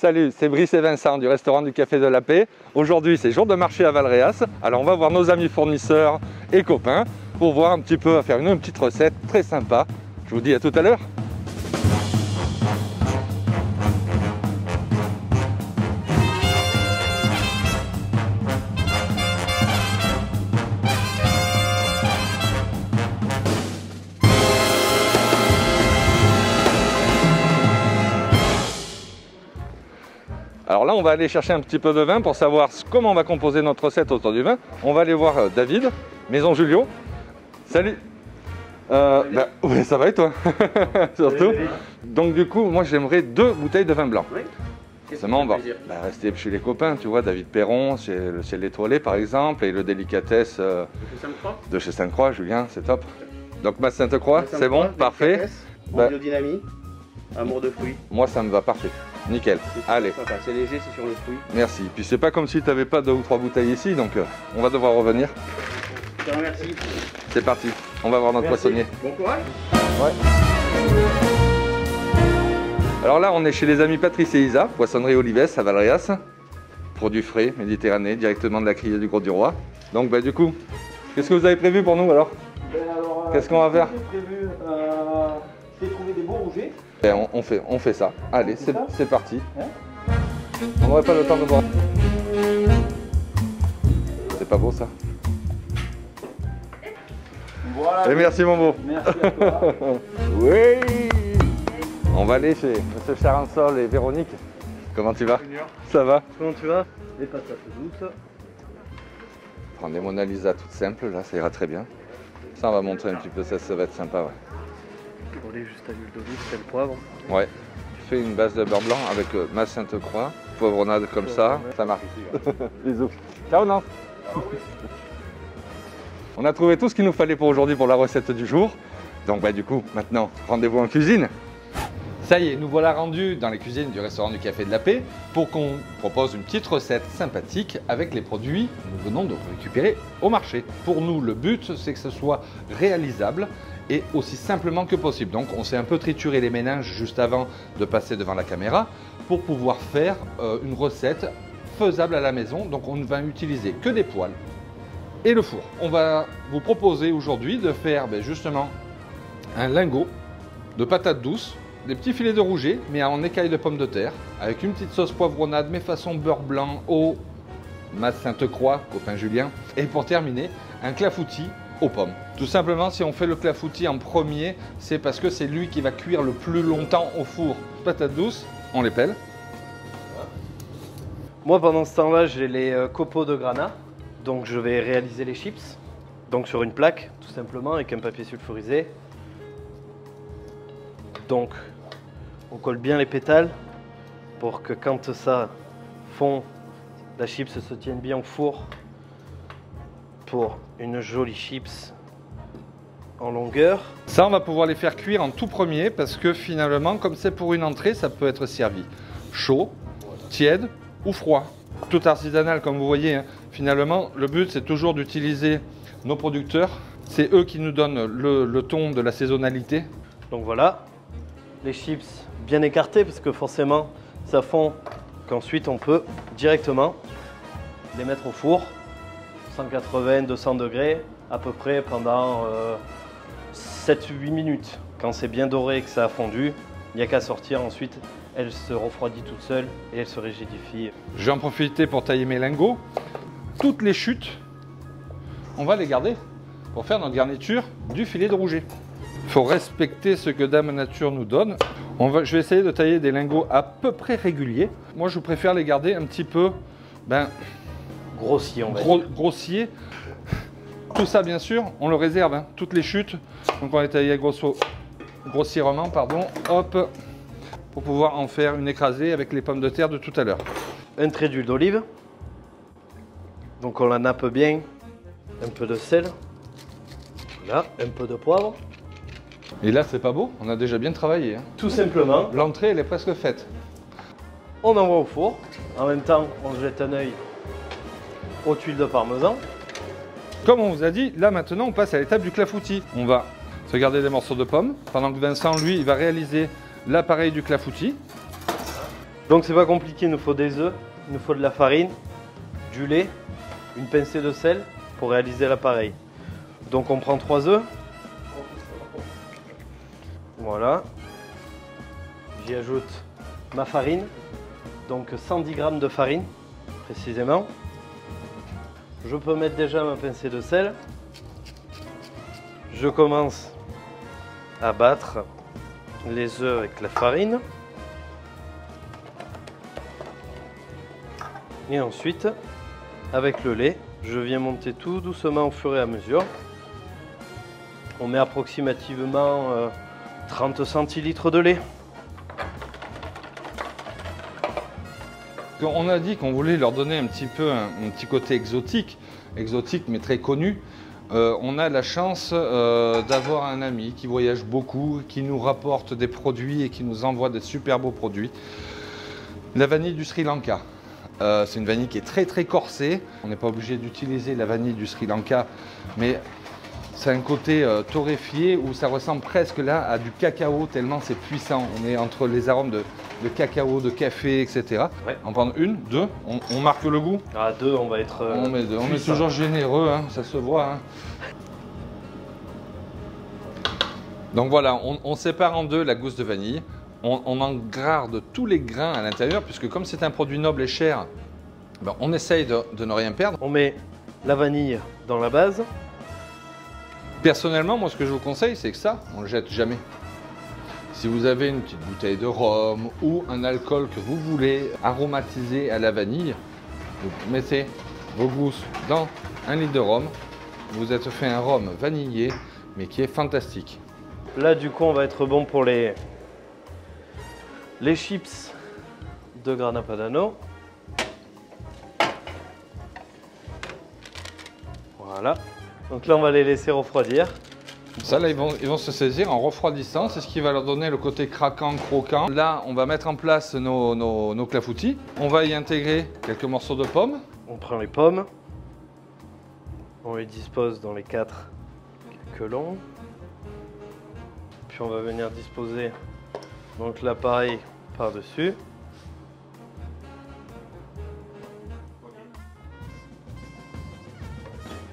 Salut, c'est Brice et Vincent du restaurant du Café de la Paix. Aujourd'hui, c'est jour de marché à Valréas. Alors, on va voir nos amis fournisseurs et copains pour voir un petit peu, faire une petite recette très sympa. Je vous dis à tout à l'heure. Alors là, on va aller chercher un petit peu de vin pour savoir comment on va composer notre recette autour du vin. On va aller voir David, Maison Julio. Salut. Oui, ça va et toi? Surtout. Donc du coup, moi j'aimerais 2 bouteilles de vin blanc. Oui. Forcément, on va rester chez les copains, tu vois, David Perron, chez l'Étoilé par exemple, et le Délicatesse de chez Sainte-Croix, Julien, c'est top. Donc ma Sainte-Croix, c'est bon, parfait. Biodynamie, amour de fruits. Moi ça me va parfait, nickel. Allez. C'est léger, c'est sur le fruit. Merci. Puis c'est pas comme si tu n'avais pas 2 ou 3 bouteilles ici, donc on va devoir revenir. Je te remercie. C'est parti, on va voir notre poissonnier. Bon courage. Ouais. Alors là, on est chez les amis Patrice et Isa, poissonnerie Olives à Valréas. Produits frais, Méditerranée, directement de la criée du Gros du Roi. Donc du coup, qu'est-ce que vous avez prévu pour nous alors? Qu'est-ce qu'on va faire? J'ai trouvé des beaux rougets. Et on fait ça. Allez, c'est parti. On n'aurait pas le temps de boire. C'est pas beau ça? Voilà. Et merci mon beau. Merci à toi. Oui. On va aller chez M. Charansol et Véronique. Comment tu vas? Ça va? Comment tu vas? Les patates douces. Prendre des Mona Lisa toutes simples, là ça ira très bien. Ça on va montrer un petit peu, ça va être sympa. Ouais. Pour les juste à l'huile d'olive, c'est le poivre. Ouais. Je fais une base de beurre blanc avec ma Sainte-Croix, poivronnade comme ça marche. Bisous. Ciao non. On a trouvé tout ce qu'il nous fallait pour aujourd'hui pour la recette du jour. Donc du coup, maintenant, rendez-vous en cuisine. Ça y est, nous voilà rendus dans les cuisines du restaurant du Café de la Paix pour qu'on propose une petite recette sympathique avec les produits que nous venons de récupérer au marché. Pour nous, le but, c'est que ce soit réalisable et aussi simplement que possible. Donc on s'est un peu trituré les méninges juste avant de passer devant la caméra pour pouvoir faire une recette faisable à la maison. Donc on ne va utiliser que des poêles et le four. On va vous proposer aujourd'hui de faire justement un lingot de patates douces, des petits filets de rouget, mais en écailles de pommes de terre, avec une petite sauce poivronnade, mais façon beurre blanc au ma Sainte-Croix, copain Julien. Et pour terminer, un clafoutis aux pommes. Tout simplement, si on fait le clafoutis en premier, c'est parce que c'est lui qui va cuire le plus longtemps au four. Patates douces, on les pèle. Moi, pendant ce temps-là, j'ai les copeaux de granat. Donc, je vais réaliser les chips. Donc, sur une plaque, tout simplement, avec un papier sulfurisé. Donc, on colle bien les pétales pour que quand ça fond, la chips se tienne bien au four pour une jolie chips en longueur. Ça, on va pouvoir les faire cuire en tout premier parce que finalement, comme c'est pour une entrée, ça peut être servi chaud, tiède ou froid. Tout artisanal, comme vous voyez, hein. Finalement, le but, c'est toujours d'utiliser nos producteurs. C'est eux qui nous donnent le ton de la saisonnalité. Donc voilà, les chips bien écartés parce que forcément, ça fond qu'ensuite on peut directement les mettre au four. 180-200 degrés à peu près pendant 7-8 minutes. Quand c'est bien doré et que ça a fondu, il n'y a qu'à sortir ensuite, elle se refroidit toute seule et elle se rigidifie. Je vais en profiter pour tailler mes lingots. Toutes les chutes, on va les garder pour faire notre garniture du filet de rouget. Il faut respecter ce que Dame Nature nous donne. Je vais essayer de tailler des lingots à peu près réguliers. Moi, je préfère les garder un petit peu grossier, on va dire. Grossier. Tout ça, bien sûr, on le réserve, hein, toutes les chutes. Donc, on les taille grossièrement, pardon, hop, pour pouvoir en faire une écrasée avec les pommes de terre de tout à l'heure. Un trait d'huile d'olive. Donc, on la nappe bien. Un peu de sel. Là, un peu de poivre. Et là, c'est pas beau, on a déjà bien travaillé. Hein. Tout simplement. L'entrée, elle est presque faite. On envoie au four. En même temps, on jette un œil aux tuiles de parmesan. Comme on vous a dit, là maintenant on passe à l'étape du clafoutis. On va se garder des morceaux de pommes, pendant que Vincent, lui, il va réaliser l'appareil du clafoutis. Donc c'est pas compliqué, il nous faut des œufs, il nous faut de la farine, du lait, une pincée de sel pour réaliser l'appareil. Donc on prend 3 œufs. Voilà. J'y ajoute ma farine, donc 110 g de farine précisément. Je peux mettre déjà ma pincée de sel. Je commence à battre les œufs avec la farine. Et ensuite, avec le lait, je viens monter tout doucement au fur et à mesure. On met approximativement 30 centilitres de lait. On a dit qu'on voulait leur donner un petit peu un petit côté exotique mais très connu. On a la chance d'avoir un ami qui voyage beaucoup, qui nous rapporte des produits et qui nous envoie des super beaux produits. La vanille du Sri Lanka. C'est une vanille qui est très corsée. On n'est pas obligé d'utiliser la vanille du Sri Lanka, mais c'est un côté torréfié où ça ressemble presque là à du cacao tellement c'est puissant. On est entre les arômes de cacao, de café, etc. Ouais. On prend une, deux, on marque le goût. À 2, on va être. On est toujours généreux, hein, ça se voit. Hein. Donc voilà, on sépare en deux la gousse de vanille. On en garde tous les grains à l'intérieur, puisque comme c'est un produit noble et cher, ben, on essaye de ne rien perdre. On met la vanille dans la base. Personnellement, moi ce que je vous conseille, c'est que ça, on ne le jette jamais. Si vous avez une petite bouteille de rhum ou un alcool que vous voulez aromatiser à la vanille, vous mettez vos gousses dans 1 litre de rhum. Vous êtes fait un rhum vanillé, mais qui est fantastique. Là, du coup, on va être bon pour les chips de Grana Padano. Voilà. Donc là, on va les laisser refroidir. Ça, là, ils vont se saisir en refroidissant. C'est ce qui va leur donner le côté craquant, croquant. Là, on va mettre en place nos clafoutis. On va y intégrer quelques morceaux de pommes. On prend les pommes. On les dispose dans les 4 quelques-longs. Puis on va venir disposer donc l'appareil par-dessus.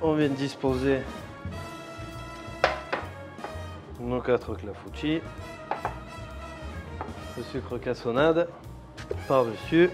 On vient disposer nos 4 clafoutis, le sucre cassonade par-dessus.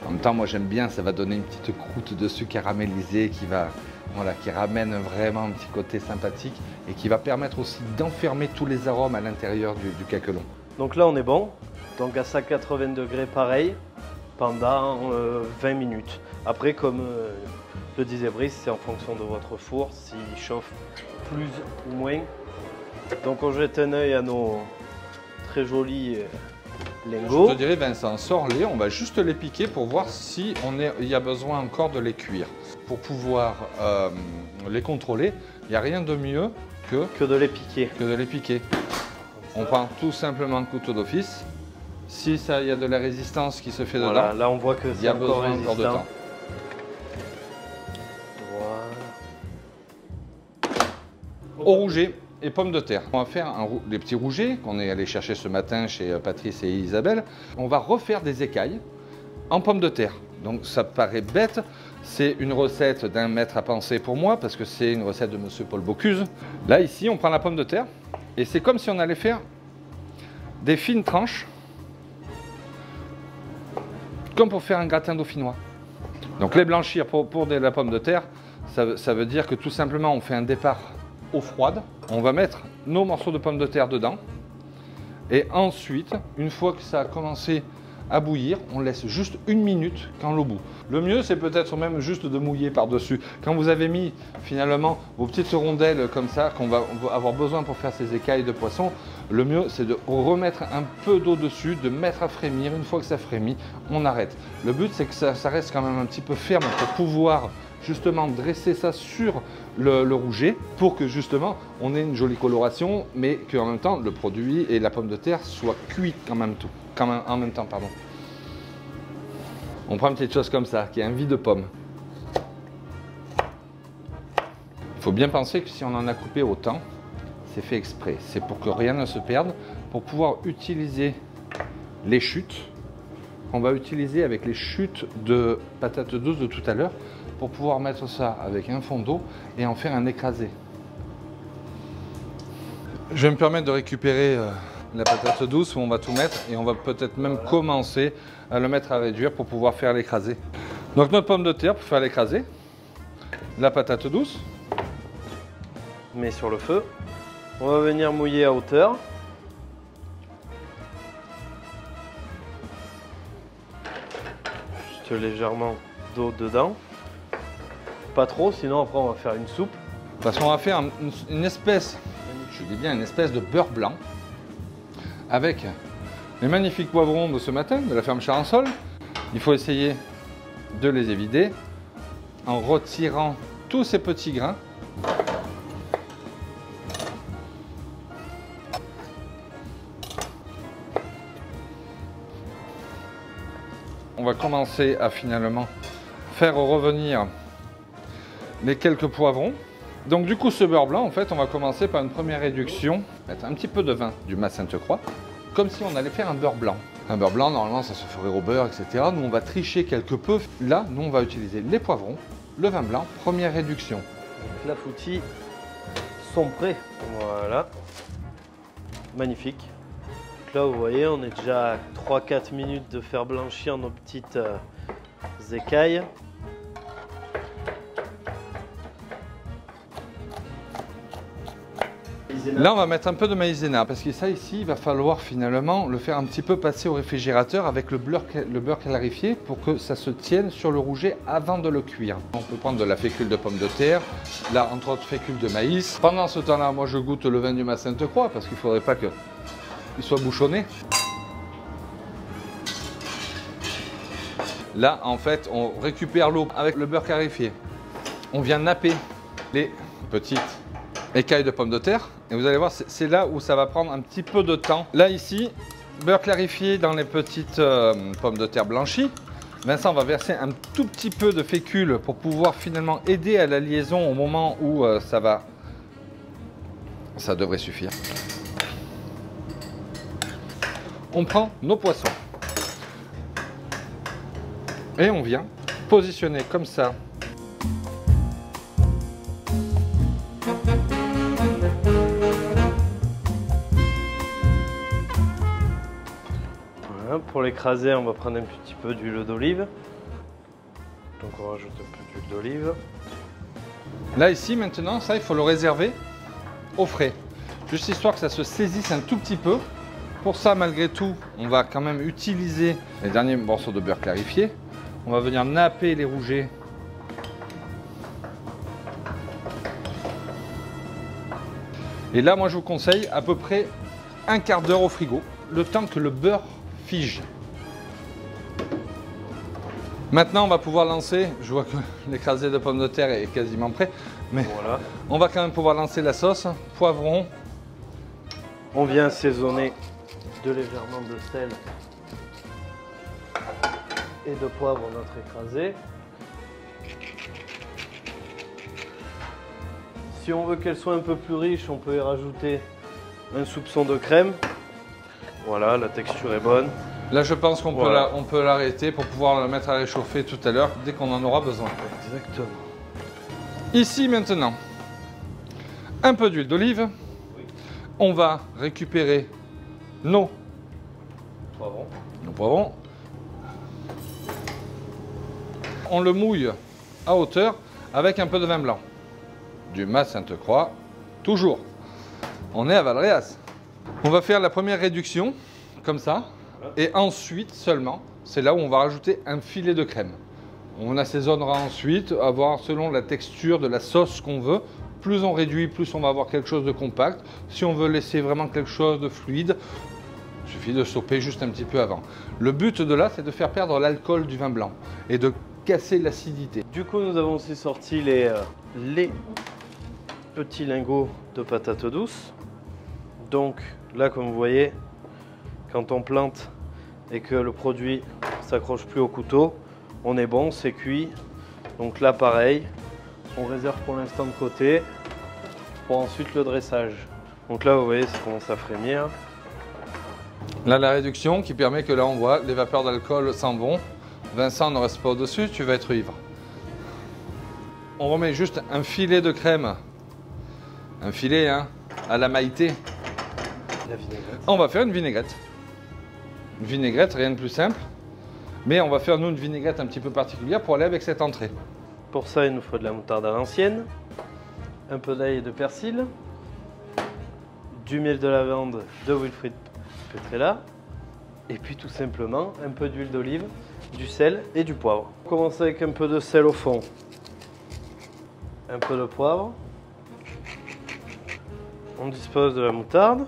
En même temps, moi j'aime bien, ça va donner une petite croûte dessus caramélisée qui ramène vraiment un petit côté sympathique et qui va permettre aussi d'enfermer tous les arômes à l'intérieur du caquelon. Donc là on est bon, donc à 180 degrés pareil pendant 20 minutes. Après, comme le disait Brice, c'est en fonction de votre four, s'il chauffe plus ou moins. Donc on jette un œil à nos très jolis lingots. Je te dirais Vincent, sors-les, on va juste les piquer pour voir si il y a besoin encore de les cuire. Pour pouvoir les contrôler, il n'y a rien de mieux que de les piquer. On prend tout simplement le couteau d'office. Si il y a de la résistance qui se fait voilà, dedans, là on voit que il y a besoin encore de temps. Au rouget et pommes de terre. On va faire les petits rougets qu'on est allé chercher ce matin chez Patrice et Isabelle. On va refaire des écailles en pommes de terre. Donc ça paraît bête, c'est une recette d'un maître à penser pour moi parce que c'est une recette de Monsieur Paul Bocuse. Là ici on prend la pomme de terre et c'est comme si on allait faire des fines tranches comme pour faire un gratin dauphinois. Donc les blanchir pour la pomme de terre, ça veut dire que tout simplement on fait un départ eau froide, on va mettre nos morceaux de pommes de terre dedans et ensuite, une fois que ça a commencé à bouillir, on laisse juste 1 minute quand l'eau bout. Le mieux, c'est peut-être même juste de mouiller par-dessus. Quand vous avez mis finalement vos petites rondelles comme ça, qu'on va avoir besoin pour faire ces écailles de poisson, le mieux, c'est de remettre un peu d'eau dessus, de mettre à frémir. Une fois que ça frémit, on arrête. Le but, c'est que ça reste quand même un petit peu ferme pour pouvoir justement dresser ça sur le rouget pour que justement on ait une jolie coloration, mais qu'en même temps le produit et la pomme de terre soient cuits en même temps. On prend une petite chose comme ça, qui est un vis de pomme. Il faut bien penser que si on en a coupé autant, c'est fait exprès. C'est pour que rien ne se perde, pour pouvoir utiliser les chutes qu'on va utiliser avec les chutes de patates douces de tout à l'heure pour pouvoir mettre ça avec un fond d'eau et en faire un écrasé. Je vais me permettre de récupérer la patate douce où on va tout mettre et on va peut-être même commencer à le mettre à réduire pour pouvoir faire l'écrasé. Donc notre pomme de terre pour faire l'écrasé, la patate douce. On met sur le feu. On va venir mouiller à hauteur. Juste légèrement d'eau dedans. Pas trop, sinon après on va faire une soupe. Parce qu'on va faire une espèce, je dis bien une espèce de beurre blanc avec les magnifiques poivrons de ce matin de la ferme Charansol. Il faut essayer de les évider en retirant tous ces petits grains. On va commencer à finalement faire revenir les quelques poivrons. Donc du coup ce beurre blanc, en fait, on va commencer par une première réduction, mettre un petit peu de vin du Mas Sainte-Croix, comme si on allait faire un beurre blanc. Un beurre blanc, normalement, ça se ferait au beurre, etc. Nous, on va tricher quelque peu. Là, nous, on va utiliser les poivrons, le vin blanc, première réduction. Les clafoutis sont prêts. Voilà. Magnifique. Donc là, vous voyez, on est déjà à 3-4 minutes de faire blanchir nos petites écailles. Là, on va mettre un peu de maïzena parce que ça ici, il va falloir finalement le faire un petit peu passer au réfrigérateur avec le beurre clarifié pour que ça se tienne sur le rouget avant de le cuire. On peut prendre de la fécule de pomme de terre, là entre autres fécule de maïs. Pendant ce temps-là, moi je goûte le vin du Mas Sainte-Croix parce qu'il ne faudrait pas qu'il soit bouchonné. Là, en fait, on récupère l'eau avec le beurre clarifié. On vient napper les petites écailles de pommes de terre. Et vous allez voir, c'est là où ça va prendre un petit peu de temps. Là, ici, beurre clarifié dans les petites pommes de terre blanchies. Vincent va verser un tout petit peu de fécule pour pouvoir finalement aider à la liaison au moment où ça devrait suffire. On prend nos poissons. Et on vient positionner comme ça. Pour l'écraser, on va prendre un petit peu d'huile d'olive. Donc on rajoute un peu d'huile d'olive. Là ici maintenant, ça il faut le réserver au frais. Juste histoire que ça se saisisse un tout petit peu. Pour ça, malgré tout, on va quand même utiliser les derniers morceaux de beurre clarifié. On va venir napper les rougets. Et là, moi je vous conseille à peu près un quart d'heure au frigo, le temps que le beurre fige. Maintenant, on va pouvoir lancer, je vois que l'écrasé de pommes de terre est quasiment prêt, mais voilà. On va quand même pouvoir lancer la sauce, poivron. On vient assaisonner de légèrement de sel et de poivre notre écrasé. Si on veut qu'elle soit un peu plus riche, on peut y rajouter un soupçon de crème. Voilà, la texture est bonne. Là, je pense qu'on peut l'arrêter pour pouvoir la mettre à réchauffer tout à l'heure, dès qu'on en aura besoin. Exactement. Ici, maintenant, un peu d'huile d'olive. Oui. On va récupérer nos poivrons. On le mouille à hauteur avec un peu de vin blanc. Du Mas Sainte-Croix, toujours. On est à Valréas. On va faire la première réduction, comme ça. Et ensuite seulement, c'est là où on va rajouter un filet de crème. On assaisonnera ensuite, à voir selon la texture de la sauce qu'on veut. Plus on réduit, plus on va avoir quelque chose de compact. Si on veut laisser vraiment quelque chose de fluide, il suffit de stopper juste un petit peu avant. Le but de là, c'est de faire perdre l'alcool du vin blanc et de casser l'acidité. Du coup, nous avons aussi sorti les petits lingots de patates douces. Donc là, comme vous voyez, quand on plante et que le produit s'accroche plus au couteau, on est bon, c'est cuit. Donc là, pareil, on réserve pour l'instant de côté pour ensuite le dressage. Donc là, vous voyez, ça commence à frémir. Là, la réduction qui permet que là, on voit, les vapeurs d'alcool s'en vont. Vincent ne reste pas au-dessus, tu vas être ivre. On remet juste un filet de crème. Un filet, hein, à la maïté. La vinaigrette. On va faire une vinaigrette. Une vinaigrette, rien de plus simple. Mais on va faire, nous, une vinaigrette un petit peu particulière pour aller avec cette entrée. Pour ça, il nous faut de la moutarde à l'ancienne, un peu d'ail et de persil, du miel de lavande de Wilfried Petrella, et puis tout simplement un peu d'huile d'olive, du sel et du poivre. On commence avec un peu de sel au fond, un peu de poivre. On dispose de la moutarde,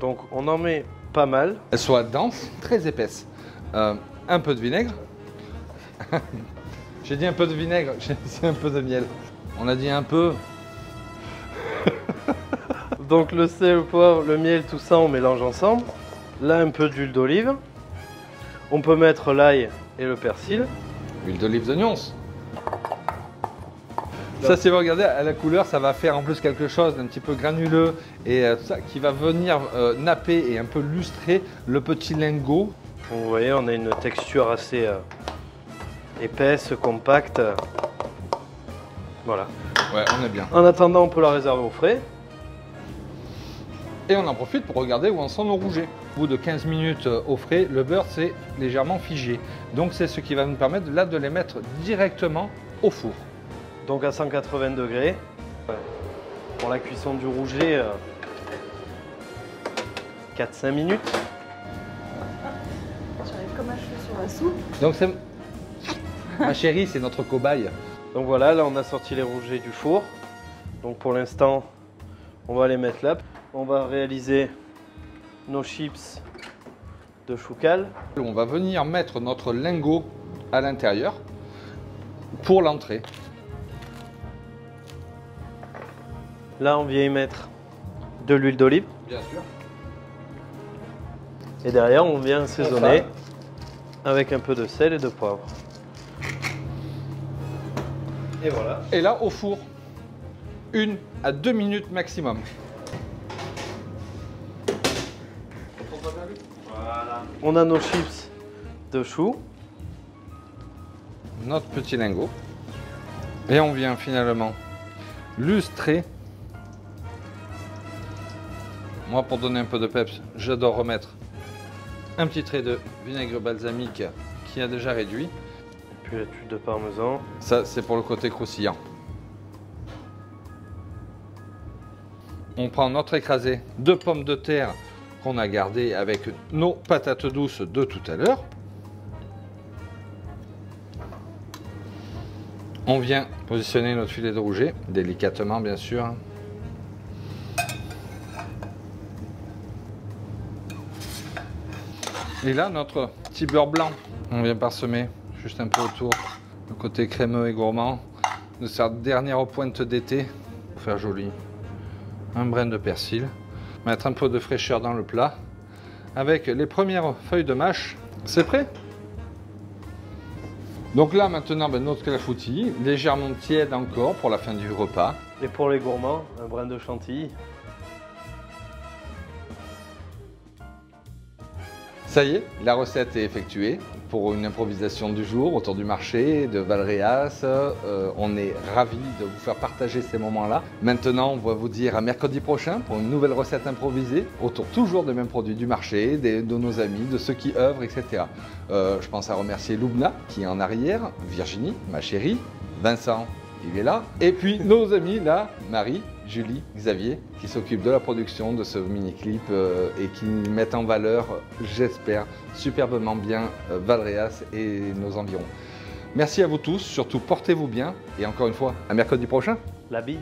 donc on en met pas mal. Elle soit dense, très épaisse. Un peu de vinaigre. J'ai dit un peu de vinaigre, j'ai dit un peu de miel. On a dit un peu. Donc le sel, le poivre, le miel, tout ça on mélange ensemble. Là un peu d'huile d'olive. On peut mettre l'ail et le persil. Huile d'olive de Nyons. Ça, si vous regardez à la couleur, ça va faire en plus quelque chose d'un petit peu granuleux et tout ça qui va venir napper et un peu lustrer le petit lingot. Vous voyez, on a une texture assez épaisse, compacte. Voilà. Ouais, on est bien. En attendant, on peut la réserver au frais. Et on en profite pour regarder où en sont nos rougets. Au bout de 15 minutes au frais, le beurre s'est légèrement figé. Donc c'est ce qui va nous permettre là de les mettre directement au four. Donc à 180 degrés. Pour la cuisson du rouget, 4-5 minutes. J'arrive comme un cheveu sur la soupe. Donc c'est... Ma chérie, c'est notre cobaye. Donc voilà, là on a sorti les rougets du four. Donc pour l'instant, on va les mettre là. On va réaliser nos chips de choucal. On va venir mettre notre lingot à l'intérieur pour l'entrée. Là, on vient y mettre de l'huile d'olive. Bien sûr. Et derrière, on vient assaisonner avec un peu de sel et de poivre. Et voilà. Et là, au four, 1 à 2 minutes maximum. Voilà. On a nos chips de chou. Notre petit lingot. Et on vient finalement lustrer. Moi, pour donner un peu de peps, j'adore remettre un petit trait de vinaigre balsamique qui a déjà réduit. Et puis la tuile de parmesan. Ça, c'est pour le côté croustillant. On prend notre écrasé de pommes de terre qu'on a gardé avec nos patates douces de tout à l'heure. On vient positionner notre filet de rouget, délicatement bien sûr. Et là, notre petit beurre blanc, on vient parsemer juste un peu autour, le côté crémeux et gourmand de cette dernière pointe d'été pour faire joli. Un brin de persil, mettre un peu de fraîcheur dans le plat. Avec les premières feuilles de mâche, c'est prêt. Donc là maintenant, notre clafoutis, légèrement tiède encore pour la fin du repas. Et pour les gourmands, un brin de chantilly. Ça y est, la recette est effectuée pour une improvisation du jour autour du marché de Valréas. On est ravis de vous faire partager ces moments-là. Maintenant, on va vous dire à mercredi prochain pour une nouvelle recette improvisée autour toujours des mêmes produits du marché, de nos amis, de ceux qui œuvrent, etc. Je pense à remercier Loubna qui est en arrière, Virginie, ma chérie, Vincent, il est là, et puis nos amis là, Marie, Julie, Xavier, qui s'occupent de la production de ce mini-clip et qui mettent en valeur, j'espère, superbement bien Valréas et nos environs. Merci à vous tous, surtout portez-vous bien et encore une fois, à mercredi prochain. La bise.